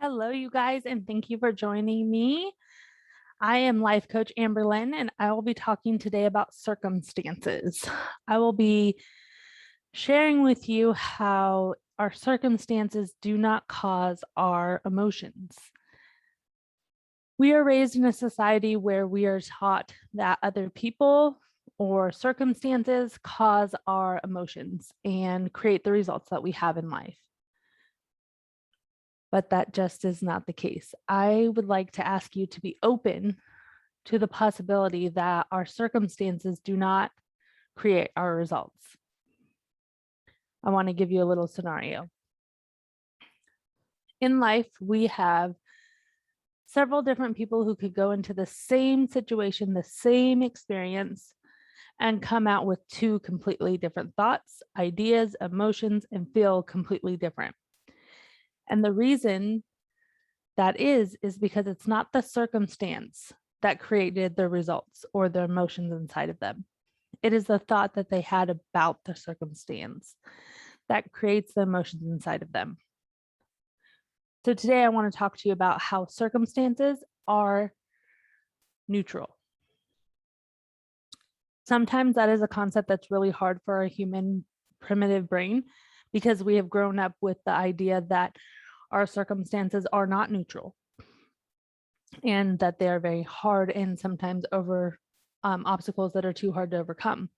Hello, you guys, and thank you for joining me. I am Life Coach Amber Lynn, and I will be talking today about circumstances. I will be sharing with you how our circumstances do not cause our emotions. We are raised in a society where we are taught that other people or circumstances cause our emotions and create the results that we have in life. But that just is not the case. I would like to ask you to be open to the possibility that our circumstances do not create our results. I want to give you a little scenario. In life, we have several different people who could go into the same situation, the same experience, and come out with two completely different thoughts, ideas, emotions, and feel completely different. And the reason that is because it's not the circumstance that created the results or the emotions inside of them. It is the thought that they had about the circumstance that creates the emotions inside of them. So today I want to talk to you about how circumstances are neutral. Sometimes that is a concept that's really hard for our human primitive brain because we have grown up with the idea that our circumstances are not neutral and that they are very hard and sometimes over obstacles that are too hard to overcome.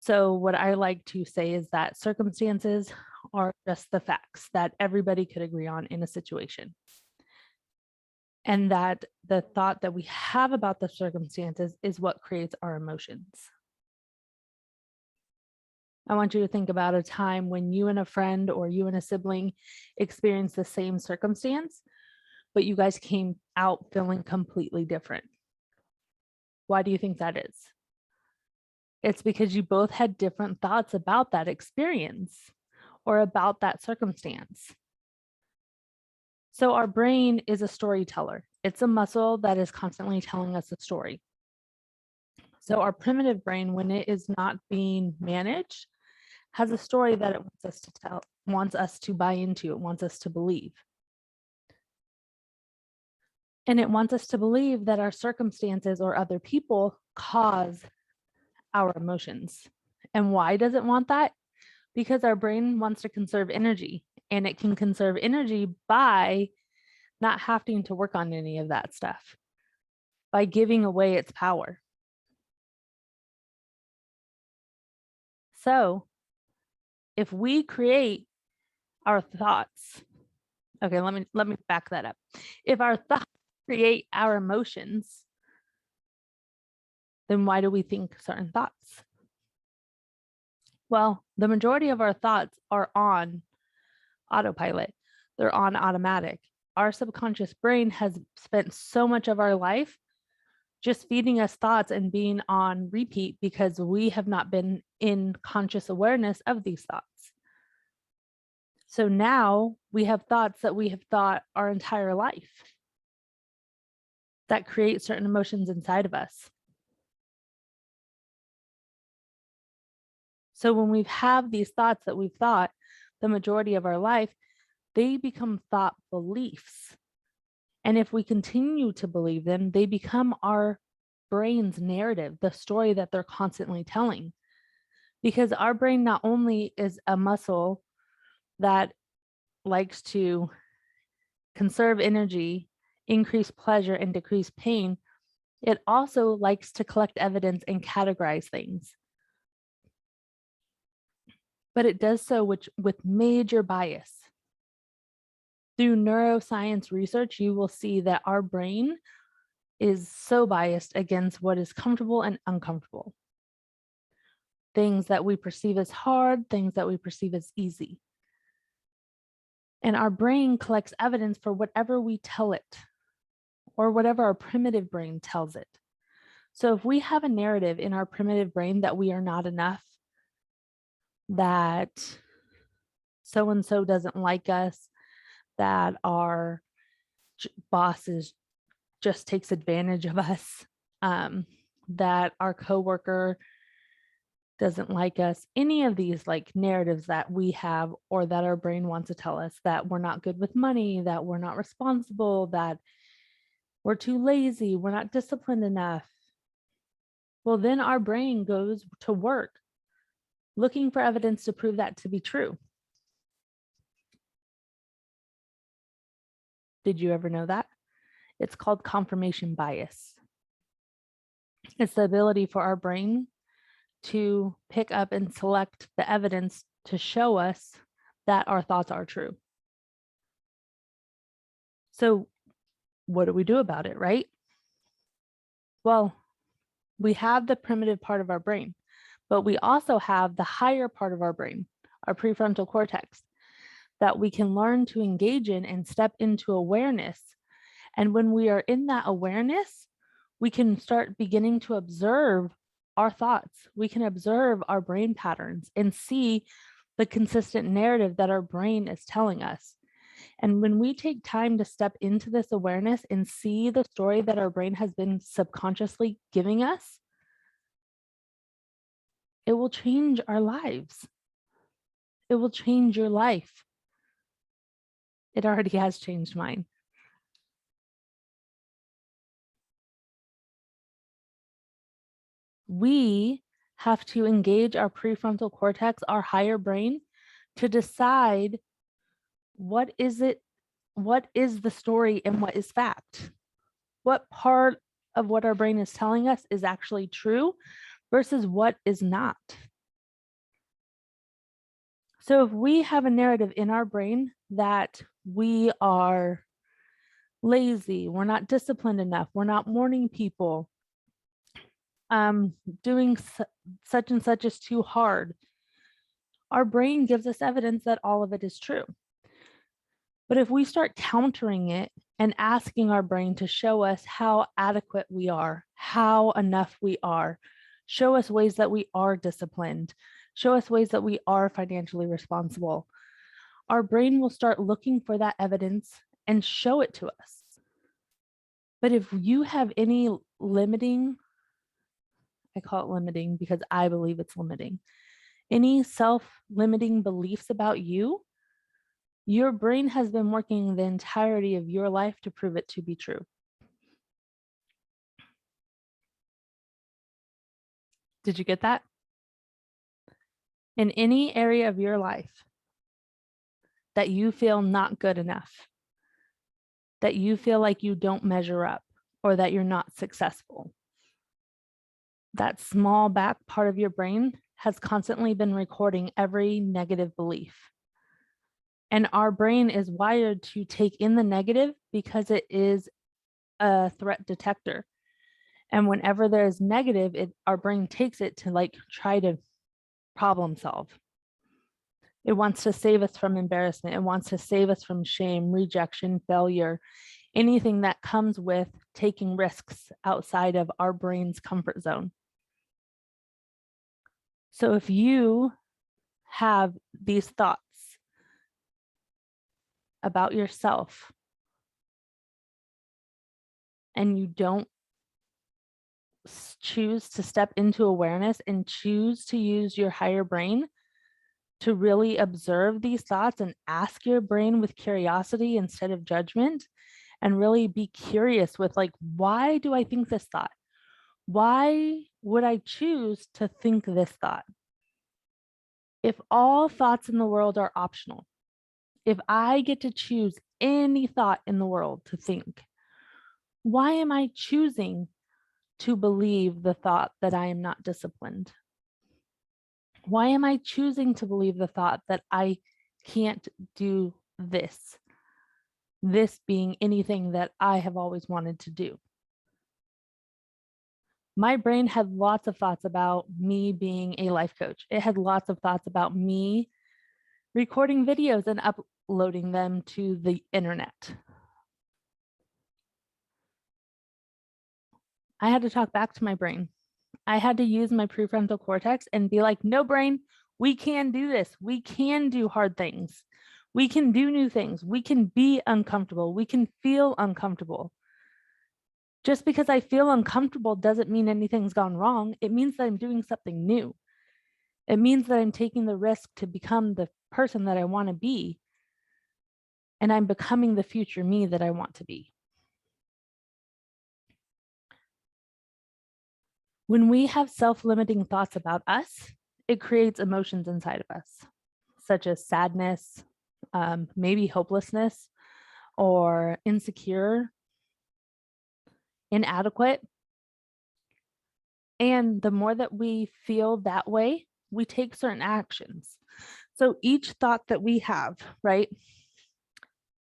So what I like to say is that circumstances are just the facts that everybody could agree on in a situation. And that the thought that we have about the circumstances is what creates our emotions. I want you to think about a time when you and a friend or you and a sibling experienced the same circumstance, but you guys came out feeling completely different. Why do you think that is? It's because you both had different thoughts about that experience or about that circumstance. So our brain is a storyteller. It's a muscle that is constantly telling us a story. So our primitive brain, when it is not being managed, has a story that it wants us to tell, wants us to buy into, it wants us to believe. And it wants us to believe that our circumstances or other people cause our emotions. And why does it want that? Because our brain wants to conserve energy, and it can conserve energy by not having to work on any of that stuff, by giving away its power. So if we create our thoughts, okay, let me back that up. If our thoughts create our emotions, then why do we think certain thoughts? Well, the majority of our thoughts are on autopilot. They're on automatic. Our subconscious brain has spent so much of our life just feeding us thoughts and being on repeat because we have not been in conscious awareness of these thoughts. So now we have thoughts that we have thought our entire life that create certain emotions inside of us. So when we have these thoughts that we've thought the majority of our life, they become thought beliefs. And if we continue to believe them, they become our brain's narrative, the story that they're constantly telling. Because our brain not only is a muscle that likes to conserve energy, increase pleasure, and decrease pain, it also likes to collect evidence and categorize things. But it does so with major bias. Through neuroscience research, you will see that our brain is so biased against what is comfortable and uncomfortable. Things that we perceive as hard, things that we perceive as easy. And our brain collects evidence for whatever we tell it or whatever our primitive brain tells it. So if we have a narrative in our primitive brain that we are not enough, that so-and-so doesn't like us, that our boss just takes advantage of us, that our coworker doesn't like us, any of these like narratives that we have or that our brain wants to tell us, that we're not good with money, that we're not responsible, that we're too lazy, we're not disciplined enough. Well, then our brain goes to work looking for evidence to prove that to be true. Did you ever know that? It's called confirmation bias. It's the ability for our brain to pick up and select the evidence to show us that our thoughts are true. So what do we do about it, right? Well, we have the primitive part of our brain, but we also have the higher part of our brain, our prefrontal cortex, that we can learn to engage in and step into awareness. And when we are in that awareness, we can start beginning to observe our thoughts. We can observe our brain patterns and see the consistent narrative that our brain is telling us. And when we take time to step into this awareness and see the story that our brain has been subconsciously giving us, it will change our lives. It will change your life. It already has changed mine. We have to engage our prefrontal cortex, our higher brain, to decide what is the story and what is fact. What part of what our brain is telling us is actually true versus what is not. So if we have a narrative in our brain that we are lazy, we're not disciplined enough, we're not morning people, doing such and such is too hard, our brain gives us evidence that all of it is true. But if we start countering it and asking our brain to show us how adequate we are, how enough we are, show us ways that we are disciplined, show us ways that we are financially responsible, our brain will start looking for that evidence and show it to us. But if you have any limiting, I call it limiting because I believe it's limiting, any self-limiting beliefs about you, your brain has been working the entirety of your life to prove it to be true. Did you get that? In any area of your life that you feel not good enough, that you feel like you don't measure up or that you're not successful, that small back part of your brain has constantly been recording every negative belief. And our brain is wired to take in the negative because it is a threat detector. And whenever there's negative, our brain takes it to like try to problem solve. It wants to save us from embarrassment. It wants to save us from shame, rejection, failure, anything that comes with taking risks outside of our brain's comfort zone. So if you have these thoughts about yourself and you don't choose to step into awareness and choose to use your higher brain to really observe these thoughts and ask your brain with curiosity instead of judgment, and really be curious with like, why do I think this thought? Why would I choose to think this thought? If all thoughts in the world are optional, if I get to choose any thought in the world to think, why am I choosing to believe the thought that I am not disciplined? Why am I choosing to believe the thought that I can't do this? This being anything that I have always wanted to do. My brain had lots of thoughts about me being a life coach. It had lots of thoughts about me recording videos and uploading them to the internet. I had to talk back to my brain. I had to use my prefrontal cortex and be like, no, brain, we can do this. We can do hard things. We can do new things. We can be uncomfortable. We can feel uncomfortable. Just because I feel uncomfortable doesn't mean anything's gone wrong. It means that I'm doing something new. It means that I'm taking the risk to become the person that I want to be, and I'm becoming the future me that I want to be. When we have self-limiting thoughts about us, it creates emotions inside of us, such as sadness, maybe hopelessness, or insecure, inadequate. And the more that we feel that way, we take certain actions. So each thought that we have, right,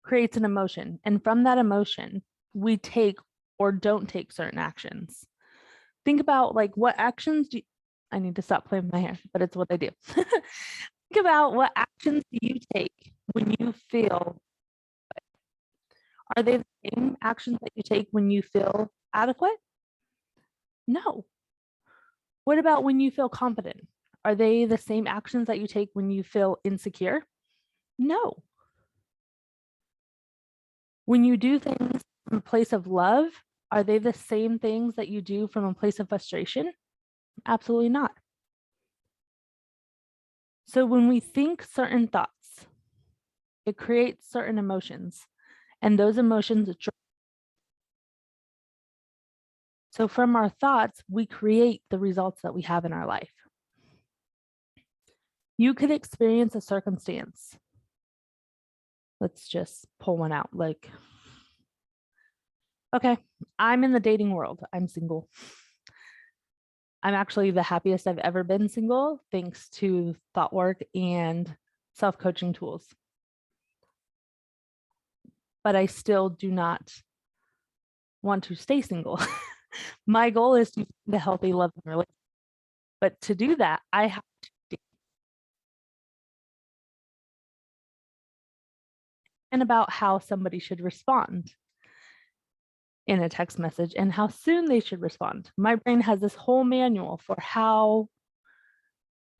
creates an emotion. And from that emotion, we take or don't take certain actions. Think about like what actions do you, I need to stop playing with my hair, but it's what I do. Think about what actions do you take when you feel, are they the same actions that you take when you feel adequate? No. What about when you feel confident? Are they the same actions that you take when you feel insecure? No. When you do things from a place of love, are they the same things that you do from a place of frustration? Absolutely not. So when we think certain thoughts, it creates certain emotions, and those emotions drive. So from our thoughts, we create the results that we have in our life. You could experience a circumstance. Let's just pull one out. Like, okay, I'm in the dating world. I'm single. I'm actually the happiest I've ever been single, thanks to thought work and self-coaching tools. But I still do not want to stay single. My goal is to find a healthy, loving relationship. But to do that, I have to think about how somebody should respond in a text message and how soon they should respond. My brain has this whole manual for how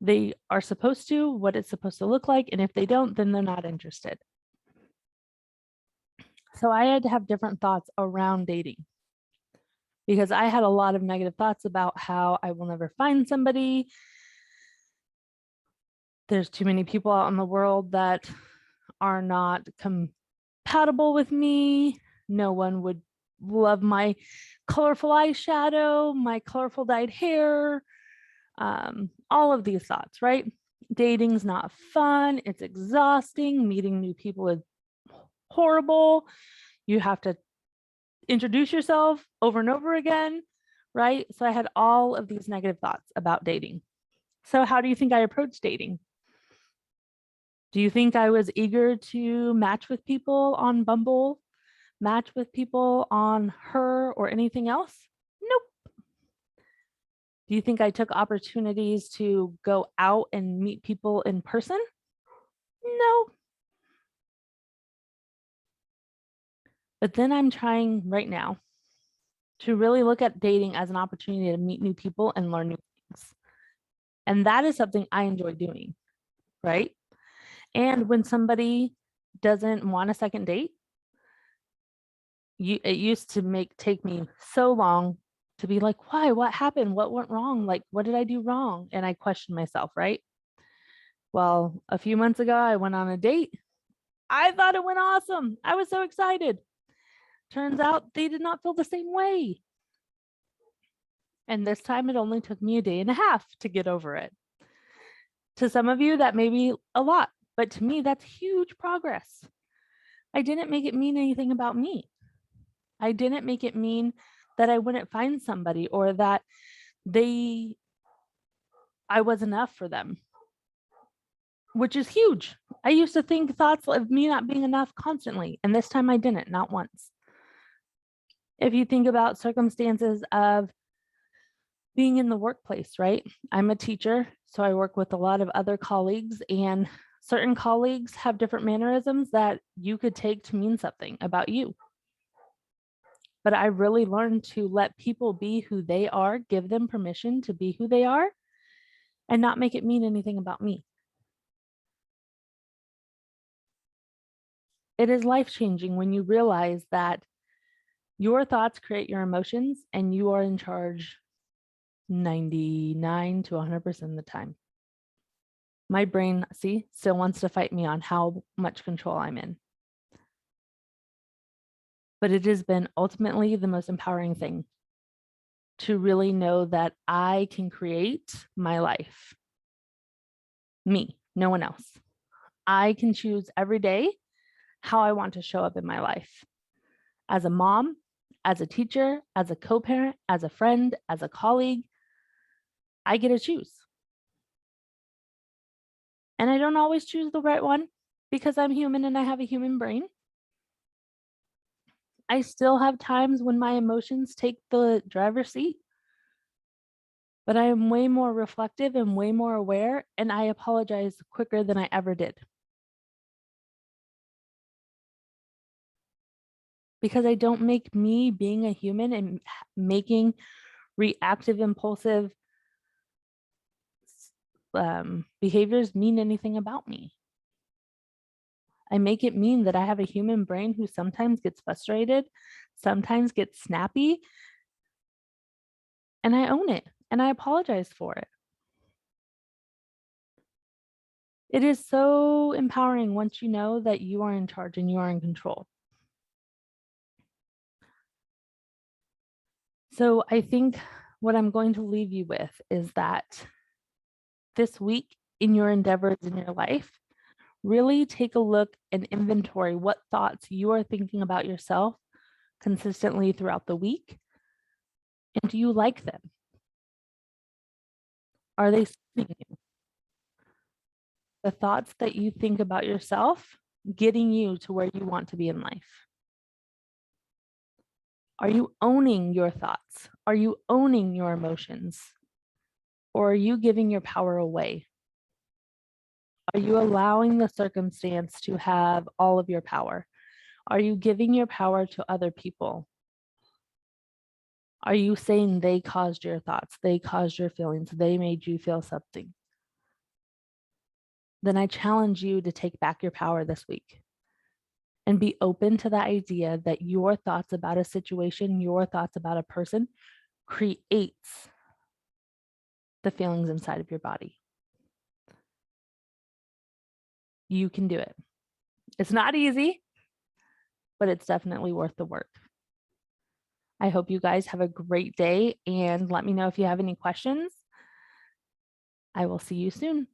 they are supposed to, what it's supposed to look like, and if they don't, then they're not interested. So I had to have different thoughts around dating because I had a lot of negative thoughts about how I will never find somebody. There's too many people out in the world that are not compatible with me. No one would love my colorful eyeshadow, my colorful dyed hair, all of these thoughts, right? Dating's not fun. It's exhausting. Meeting new people is horrible. You have to introduce yourself over and over again, right? So I had all of these negative thoughts about dating. So how do you think I approached dating? Do you think I was eager to match with people on Bumble, match with people on Her or anything else? Nope. Do you think I took opportunities to go out and meet people in person? No. But then I'm trying right now to really look at dating as an opportunity to meet new people and learn new things. And that is something I enjoy doing, right? And when somebody doesn't want a second date, it used to take me so long to be like, why? What happened? What went wrong? Like, what did I do wrong? And I questioned myself, right? Well, a few months ago, I went on a date. I thought it went awesome. I was so excited. Turns out they did not feel the same way. And this time it only took me a day and a half to get over it. To some of you, that may be a lot, but to me, that's huge progress. I didn't make it mean anything about me. I didn't make it mean that I wouldn't find somebody or that I was enough for them, which is huge. I used to think thoughts of me not being enough constantly, and this time I didn't, not once. If you think about circumstances of being in the workplace, right? I'm a teacher, so I work with a lot of other colleagues, and certain colleagues have different mannerisms that you could take to mean something about you. But I really learned to let people be who they are, give them permission to be who they are, and not make it mean anything about me. It is life-changing when you realize that your thoughts create your emotions and you are in charge 99 to 100% of the time. My brain, see, still wants to fight me on how much control I'm in. But it has been ultimately the most empowering thing to really know that I can create my life. Me, no one else. I can choose every day how I want to show up in my life. As a mom, as a teacher, as a co-parent, as a friend, as a colleague, I get to choose. And I don't always choose the right one because I'm human and I have a human brain. I still have times when my emotions take the driver's seat, but I am way more reflective and way more aware, and I apologize quicker than I ever did. Because I don't make me being a human and making reactive, impulsive behaviors mean anything about me. I make it mean that I have a human brain who sometimes gets frustrated, sometimes gets snappy, and I own it and I apologize for it. It is so empowering once you know that you are in charge and you are in control. So I think what I'm going to leave you with is that this week in your endeavors in your life, really take a look and inventory what thoughts you are thinking about yourself consistently throughout the week. And do you like them? Are they serving you? The thoughts that you think about yourself getting you to where you want to be in life? Are you owning your thoughts? Are you owning your emotions? Or are you giving your power away? Are you allowing the circumstance to have all of your power? Are you giving your power to other people? Are you saying they caused your thoughts? They caused your feelings. They made you feel something? Then I challenge you to take back your power this week and be open to the idea that your thoughts about a situation, your thoughts about a person creates the feelings inside of your body. You can do it. It's not easy, but it's definitely worth the work. I hope you guys have a great day and let me know if you have any questions. I will see you soon.